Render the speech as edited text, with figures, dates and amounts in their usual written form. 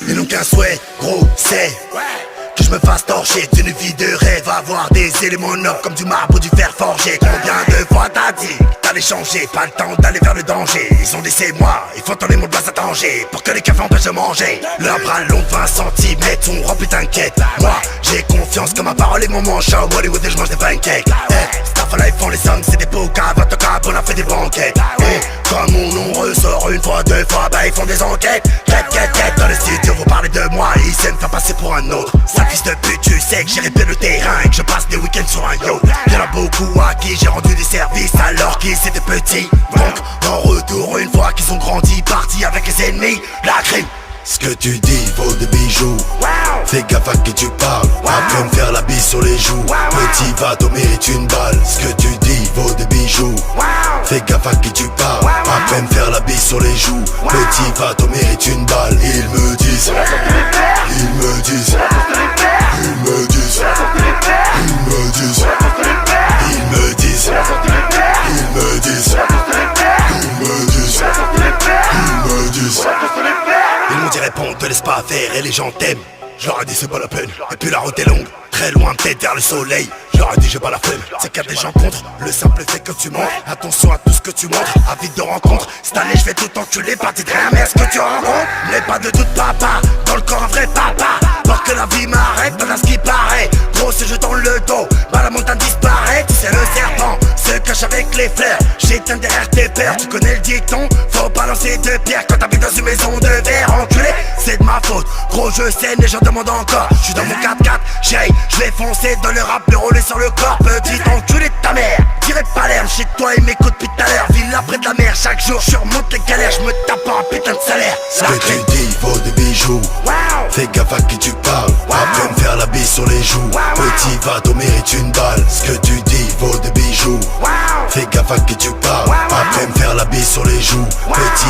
Ils n'ont qu'un souhait, gros, c'est que je me fasse torcher d'une vie de rêve. Avoir des éléments nobles comme du marbre ou du fer forgé. Combien de fois t'as dit d'aller changer? Pas le temps d'aller vers le danger. Ils ont laissé moi, il faut tourner mon blas à danger pour que les cafés empêchent de manger. Leurs bras longs de 20 cm sont remplis t'inquiète. Moi, j'ai confiance que ma parole est mon manche. Au Hollywood et je mange des pancakes. Staff là ils font les sommes, c'est des pokas. Va cap, on a fait des banquettes. Comme mon nom ressort une fois, deux fois, bah ils font des enquêtes. Quête, dans le studio, vous parlez de moi, ils aiment faire passer pour un autre. Sale fils de pute, tu sais que j'ai répété le terrain et que je passe des week-ends sur un yacht. Y'en a beaucoup à qui j'ai rendu des services alors qu'ils étaient petits. Donc, en retour, une fois qu'ils ont grandi, partis avec les ennemis, la crime. Ce que tu dis vaut des bijoux. Fais gaffe à qui tu parles. Après me faire la bise sur les joues. Petit va t'en mérite une balle. Ce que tu dis vaut des bijoux. Fais gaffe à qui tu parles. Après me faire la bise sur les joues. Petit va t'en mérite une balle. Ils me disent. Ils me disent. Ils me disent. Ils me disent. Ils me disent. Ils me disent. Ils me disent. Ils me disent. Ils m'ont dit réponds, te laisse pas faire et les gens t'aiment. Je leur ai dit c'est pas la peine, et puis la route est longue, très loin peut-être vers le soleil. Je leur ai dit j'ai pas la flemme, c'est qu'il y a des gens contre le simple fait que tu montres. Attention à tout ce que tu montres, avide de rencontre. Cette année je vais tout enculer, parti de rien, mais est-ce que tu rencontres? N'aie pas de doute papa, dans le corps un vrai papa. Pour que la vie m'arrête, pas dans ce qui paraît. Gros se jetant le dos, bah la montagne disparaît. Tu sais le serpent se cache avec les fleurs. J'éteins derrière tes peurs, tu connais le dicton. Faut pas lancer de pierre quand t'habites dans une maison de verre. Enculé, c'est de ma faute, gros je sais, les gens demandent encore. Je suis dans mon 4x4, chérie, je vais foncer dans le rap, le rouler sur le corps. Petit enculé de ta mère, dirais pas l'air, chez toi et m'écoute depuis tout à l'heure. Ville après de la mer, chaque jour je remonte les galères, je me tape un putain de salaire. Ce que tu dis vaut des bijoux. Fais gaffe à qui tu parles. Après me faire la bise sur les joues. Petit va t'en mérite une balle. Ce que tu dis vaut des bijoux. Fais gaffe à qui tu parles. Après me faire la bise sur les joues. Petit